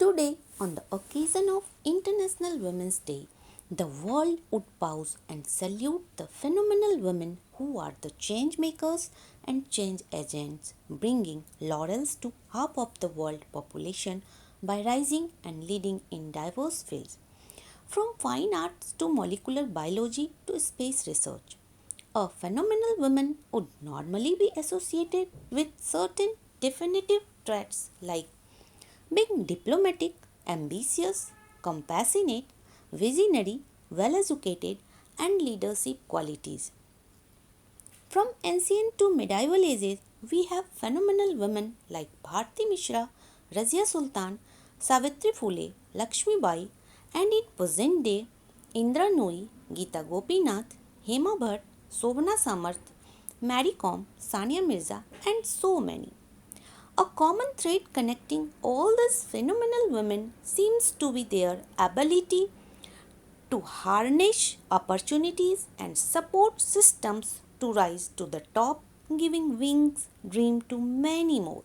Today, on the occasion of International Women's Day, the world would pause and salute the phenomenal women who are the change makers and change agents, bringing laurels to half of the world population by rising and leading in diverse fields, from fine arts to molecular biology to space research. A phenomenal woman would normally be associated with certain definitive traits like being diplomatic, ambitious, compassionate, visionary, well educated, and leadership qualities. From ancient to medieval ages, we have phenomenal women like Bharti Mishra, Razia Sultan, Savitri Phule, Lakshmi Bai, and in present day, Indra Nooyi, Geeta Gopinath, Hema Bhatt, Shobana Samarth, Mary Kom, Sania Mirza, and so many. A common thread connecting all these phenomenal women seems to be their ability to harness opportunities and support systems to rise to the top, giving wings, dream to many more.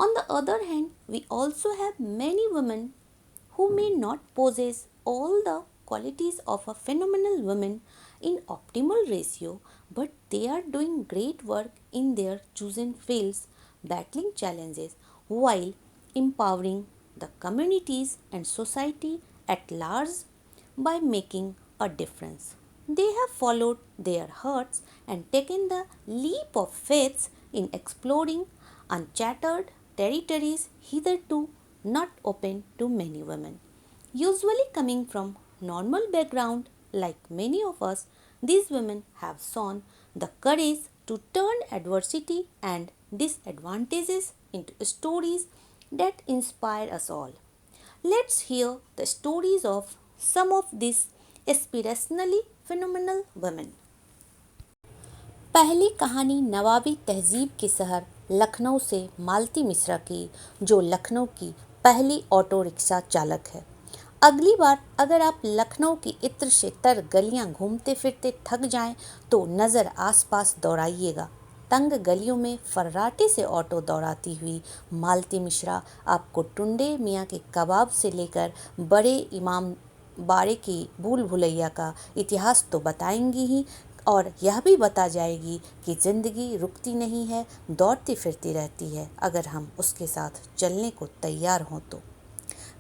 On the other hand, we also have many women who may not possess all the qualities of a phenomenal woman in optimal ratio, but they are doing great work in their chosen fields, battling challenges while empowering the communities and society at large by making a difference. They have followed their hearts and taken the leap of faith in exploring uncharted territories hitherto not open to many women. Usually coming from normal background like many of us, these women have shown the courage to turn adversity and disadvantages into stories that inspire us all. Let's hear the stories of some of these aspirationally phenomenal women. पहली कहानी नवाबी तहजीब के शहर लखनऊ से मालती मिश्रा की, जो लखनऊ की पहली ऑटो रिक्शा चालक है। अगली बार अगर आप लखनऊ की इत्र से तर गलियां घूमते फिरते थक जाएं तो नज़र आसपास दौड़ाइएगा। तंग गलियों में फर्राटे से ऑटो दौड़ाती हुई मालती मिश्रा आपको टुंडे मियाँ के कबाब से लेकर बड़े इमाम बाड़े की भूल भुलैया का इतिहास तो बताएंगी ही, और यह भी बता जाएगी कि ज़िंदगी रुकती नहीं है, दौड़ती फिरती रहती है अगर हम उसके साथ चलने को तैयार हों तो।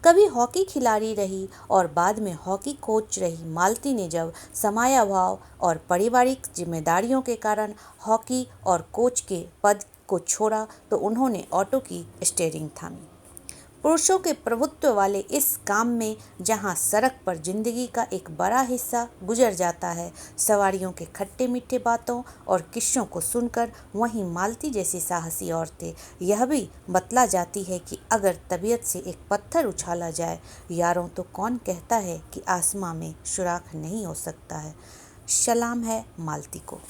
कभी हॉकी खिलाड़ी रही और बाद में हॉकी कोच रही मालती ने जब समाया भाव और पारिवारिक जिम्मेदारियों के कारण हॉकी और कोच के पद को छोड़ा तो उन्होंने ऑटो की स्टीयरिंग थामी। पुरुषों के प्रभुत्व वाले इस काम में जहां सड़क पर जिंदगी का एक बड़ा हिस्सा गुजर जाता है सवारियों के खट्टे मीठे बातों और किस्सों को सुनकर, वहीं मालती जैसी साहसी औरतें यह भी बतला जाती है कि अगर तबीयत से एक पत्थर उछाला जाए यारों तो कौन कहता है कि आसमां में सुराख नहीं हो सकता है। सलाम है मालती को।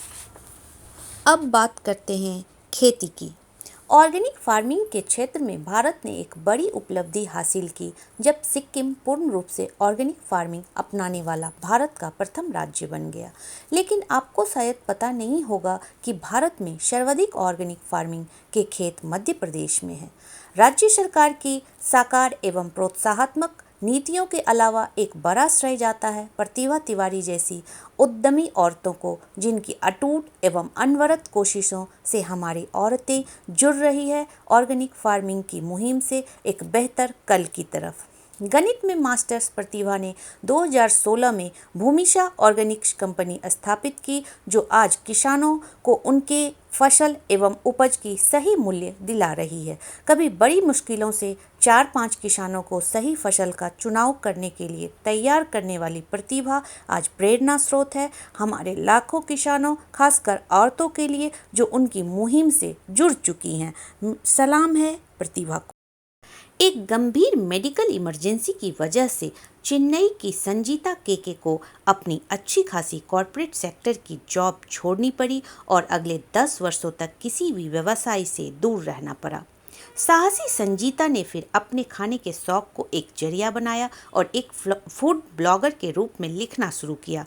अब बात करते हैं खेती की। ऑर्गेनिक फार्मिंग के क्षेत्र में भारत ने एक बड़ी उपलब्धि हासिल की जब सिक्किम पूर्ण रूप से ऑर्गेनिक फार्मिंग अपनाने वाला भारत का प्रथम राज्य बन गया। लेकिन आपको शायद पता नहीं होगा कि भारत में सर्वाधिक ऑर्गेनिक फार्मिंग के खेत मध्य प्रदेश में हैं। राज्य सरकार की साकार एवं प्रोत्साहनात्मक नीतियों के अलावा एक बड़ा श्रेय जाता है प्रतिभा तिवारी जैसी उद्यमी औरतों को, जिनकी अटूट एवं अनवरत कोशिशों से हमारी औरतें जुड़ रही है ऑर्गेनिक फार्मिंग की मुहिम से एक बेहतर कल की तरफ। गणित में मास्टर्स प्रतिभा ने 2016 में भूमिशा ऑर्गेनिक्स कंपनी स्थापित की, जो आज किसानों को उनके फसल एवं उपज की सही मूल्य दिला रही है। कभी बड़ी मुश्किलों से 4-5 किसानों को सही फसल का चुनाव करने के लिए तैयार करने वाली प्रतिभा आज प्रेरणा स्रोत है हमारे लाखों किसानों, खासकर औरतों के लिए जो उनकी मुहिम से जुड़ चुकी हैं। सलाम है प्रतिभा को। एक गंभीर मेडिकल इमरजेंसी की वजह से चेन्नई की संजीता केके को अपनी अच्छी खासी कॉरपोरेट सेक्टर की जॉब छोड़नी पड़ी और अगले 10 वर्षों तक किसी भी व्यवसाय से दूर रहना पड़ा। साहसी संजीता ने फिर अपने खाने के शौक को एक जरिया बनाया और एक फूड ब्लॉगर के रूप में लिखना शुरू किया।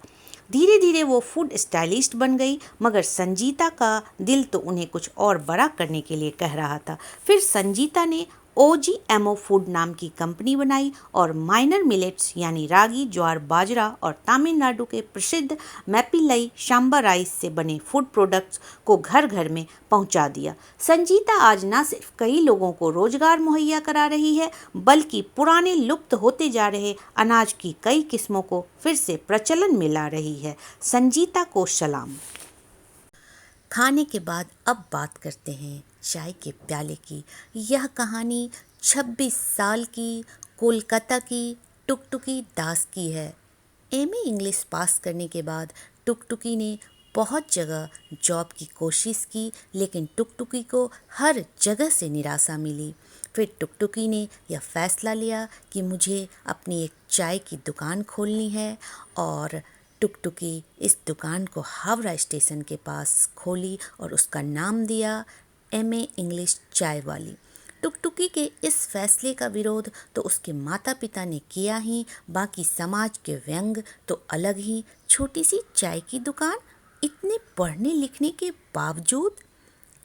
धीरे धीरे वो फूड स्टाइलिस्ट बन गई, मगर संजीता का दिल तो उन्हें कुछ और बड़ा करने के लिए कह रहा था। फिर संजीता ने OGMO फूड नाम की कंपनी बनाई और माइनर मिलेट्स यानी रागी, ज्वार, बाजरा और तमिलनाडु के प्रसिद्ध मैप्पिलाई सांबर राइस से बने फूड प्रोडक्ट्स को घर घर में पहुंचा दिया। संजीता आज न सिर्फ कई लोगों को रोजगार मुहैया करा रही है, बल्कि पुराने लुप्त होते जा रहे अनाज की कई किस्मों को फिर से प्रचलन में ला रही है। संजीता को सलाम। खाने के बाद अब बात करते हैं चाय के प्याले की। यह कहानी 26 साल की कोलकाता की टुकटुकी दास की है। एमए इंग्लिश पास करने के बाद टुकटुकी ने बहुत जगह जॉब की कोशिश की, लेकिन टुकटुकी को हर जगह से निराशा मिली। फिर टुकटुकी ने यह फैसला लिया कि मुझे अपनी एक चाय की दुकान खोलनी है और टुकटुकी इस दुकान को हावड़ा स्टेशन के पास खोली और उसका नाम दिया एमए इंग्लिश चाय वाली। टुकटुकी के इस फैसले का विरोध तो उसके माता पिता ने किया ही, बाकी समाज के व्यंग तो अलग ही। छोटी सी चाय की दुकान, इतने पढ़ने लिखने के बावजूद।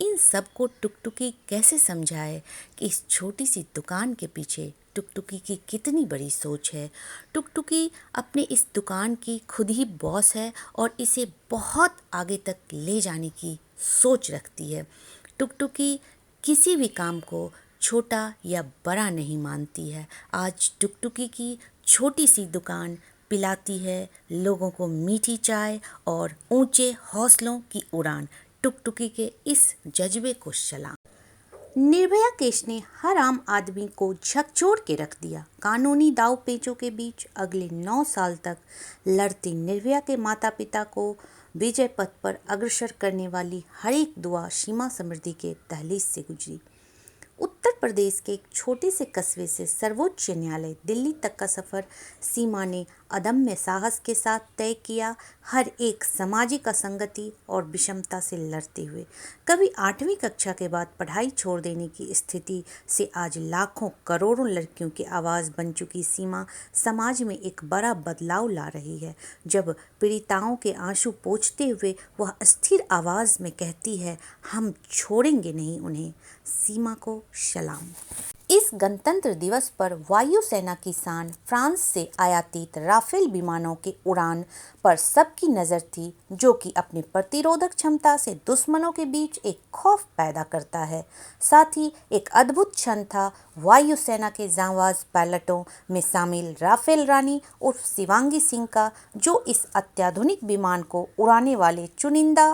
इन सब को टुकटुकी कैसे समझाए कि इस छोटी सी दुकान के पीछे टुकटुकी की कितनी बड़ी सोच है। टुकटुकी अपने इस दुकान की खुद ही बॉस है और इसे बहुत आगे तक ले जाने की सोच रखती है। टुकटुकी किसी भी काम को छोटा या बड़ा नहीं मानती है। आज टुकटुकी की छोटी सी दुकान पिलाती है लोगों को मीठी चाय और ऊंचे हौसलों की उड़ान। टुकटुकी के इस जज्बे को सलाम। निर्भया केस ने हर आम आदमी को झकझोर के रख दिया। कानूनी दाव पेचों के बीच अगले 9 साल तक लड़ती निर्भया के माता पिता को विजय पथ पर अग्रसर करने वाली हर एक दुआ सीमा समृद्धि के दहलीज से गुजरी। उत्तर प्रदेश के एक छोटे से कस्बे से सर्वोच्च न्यायालय दिल्ली तक का सफ़र सीमा ने अदम्य साहस के साथ तय किया, हर एक सामाजिक असंगति और विषमता से लड़ते हुए। कभी 8वीं कक्षा के बाद पढ़ाई छोड़ देने की स्थिति से आज लाखों करोड़ों लड़कियों की आवाज़ बन चुकी सीमा समाज में एक बड़ा बदलाव ला रही है। जब पीड़िताओं के आंसू पोंछते हुए वह अस्थिर आवाज़ में कहती है, हम छोड़ेंगे नहीं उन्हें। सीमा को सलाम। इस गणतंत्र दिवस पर वायुसेना की शान फ्रांस से आयातित राफेल विमानों के उड़ान पर सबकी नज़र थी, जो कि अपनी प्रतिरोधक क्षमता से दुश्मनों के बीच एक खौफ पैदा करता है। साथ ही एक अद्भुत क्षण था वायुसेना के जांबाज पायलटों में शामिल राफेल रानी उर्फ शिवांगी सिंह का, जो इस अत्याधुनिक विमान को उड़ाने वाले चुनिंदा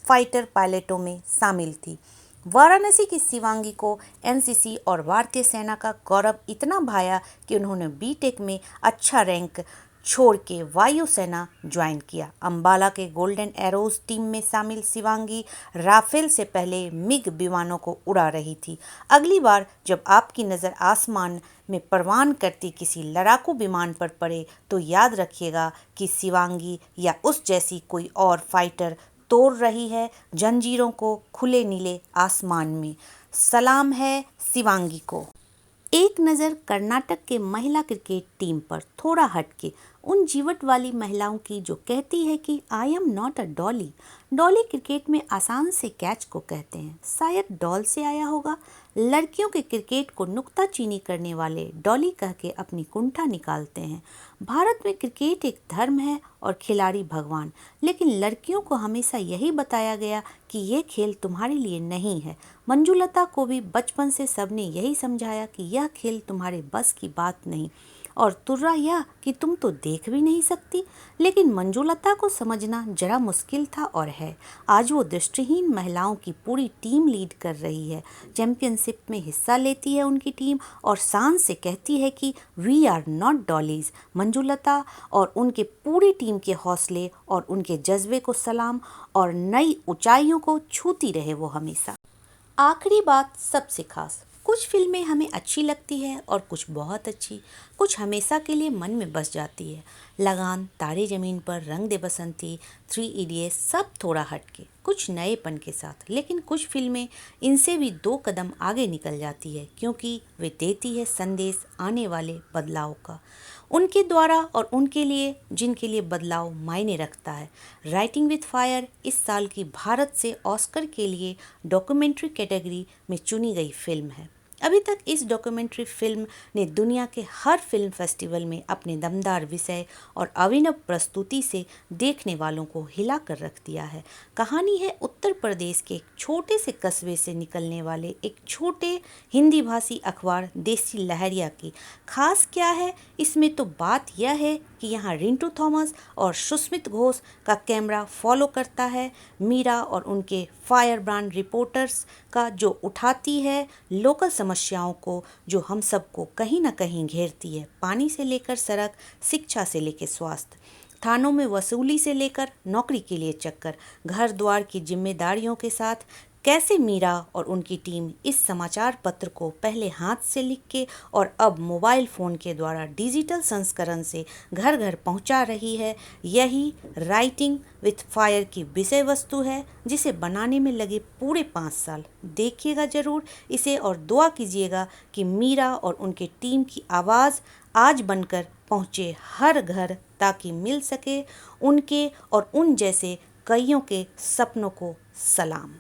फाइटर पायलटों में शामिल थी। वाराणसी की शिवांगी को एनसीसी और भारतीय सेना का गौरव इतना भाया कि उन्होंने बीटेक में अच्छा रैंक छोड़ के वायुसेना ज्वाइन किया। अंबाला के गोल्डन एरोज टीम में शामिल शिवांगी राफेल से पहले मिग विमानों को उड़ा रही थी। अगली बार जब आपकी नज़र आसमान में परवान करती किसी लड़ाकू विमान पर पड़े तो याद रखिएगा कि शिवांगी या उस जैसी कोई और फाइटर तोड़ रही है जंजीरों को खुले नीले आसमान में। सलाम है शिवांगी को। एक नज़र कर्नाटक के महिला क्रिकेट टीम पर थोड़ा हटके उन जीवट वाली महिलाओं की जो कहती है कि I am not a Dolly. Dolly cricket में आसान से कैच को कहते हैं, शायद डॉल से आया होगा। लड़कियों के क्रिकेट को नुक्ताचीनी करने वाले डॉली कह के अपनी कुंठा निकालते हैं। भारत में क्रिकेट एक धर्म है और खिलाड़ी भगवान, लेकिन लड़कियों को हमेशा यही बताया गया कि ये खेल तुम्हारे लिए नहीं है। मंजुलता को भी बचपन से सबने यही समझाया कि यह खेल तुम्हारे बस की बात नहीं, और तुर्रा यह कि तुम तो देख भी नहीं सकती। लेकिन मंजुलता को समझना जरा मुश्किल था और है। आज वो दृष्टिहीन महिलाओं की पूरी टीम लीड कर रही है, चैंपियनशिप में हिस्सा लेती है उनकी टीम और शान से कहती है कि we are not Dolly's. Manjulata और उनके पूरी टीम के हौसले और उनके जज्बे को सलाम, और नई ऊंचाइयों को छूती रहे वो हमेशा। आखिरी बात सबसे खास, कुछ फिल्में हमें अच्छी लगती है और कुछ बहुत अच्छी, कुछ हमेशा के लिए मन में बस जाती है। लगान, तारे ज़मीन पर, रंग दे बसंती, 3 इडियट्स, सब थोड़ा हटके, कुछ नएपन के साथ। लेकिन कुछ फिल्में इनसे भी 2 कदम आगे निकल जाती है, क्योंकि वे देती है संदेश आने वाले बदलाव का, उनके द्वारा और उनके लिए जिनके लिए बदलाव मायने रखता है। राइटिंग विद फायर इस साल की भारत से ऑस्कर के लिए डॉक्यूमेंट्री कैटेगरी में चुनी गई फिल्म है। अभी तक इस डॉक्यूमेंट्री फिल्म ने दुनिया के हर फिल्म फेस्टिवल में अपने दमदार विषय और अभिनव प्रस्तुति से देखने वालों को हिला कर रख दिया है। कहानी है उत्तर प्रदेश के एक छोटे से कस्बे से निकलने वाले एक छोटे हिंदी भाषी अखबार देसी लहरिया की। खास क्या है इसमें, तो बात यह है कि यहाँ रिंटू थॉमस और सुस्मित घोष का कैमरा फॉलो करता है मीरा और उनके फायर ब्रांड रिपोर्टर्स का, जो उठाती है लोकल समस्याओं को जो हम सबको कहीं ना कहीं घेरती है। पानी से लेकर सड़क, शिक्षा से लेकर स्वास्थ्य, थानों में वसूली से लेकर नौकरी के लिए चक्कर, घर द्वार की जिम्मेदारियों के साथ कैसे मीरा और उनकी टीम इस समाचार पत्र को पहले हाथ से लिख के और अब मोबाइल फ़ोन के द्वारा डिजिटल संस्करण से घर घर पहुंचा रही है। यही राइटिंग विथ फायर की विषय वस्तु है, जिसे बनाने में लगे पूरे 5 साल। देखिएगा ज़रूर इसे और दुआ कीजिएगा कि मीरा और उनके टीम की आवाज़ आज बनकर पहुँचे हर घर, ताकि मिल सके उनके और उन जैसे कईयों के सपनों को सलाम।